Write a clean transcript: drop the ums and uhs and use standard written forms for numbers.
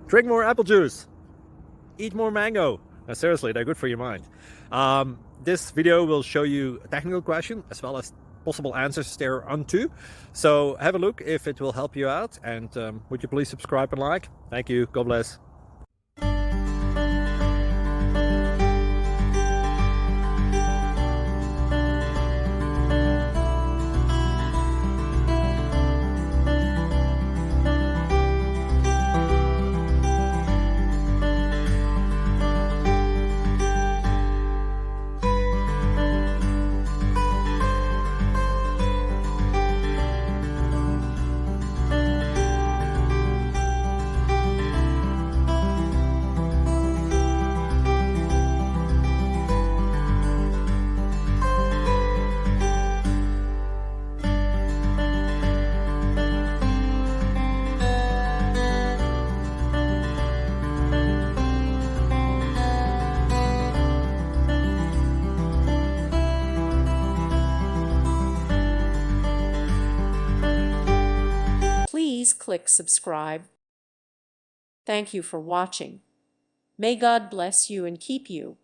Drink more apple juice. Eat more mango. No, seriously, they're good for your mind. This video will show you a technical question as well as possible answers thereunto. So have a look if it will help you out, and would you please subscribe and like? Thank you. God bless. Please click subscribe. Thank you for watching. May God bless you and keep you.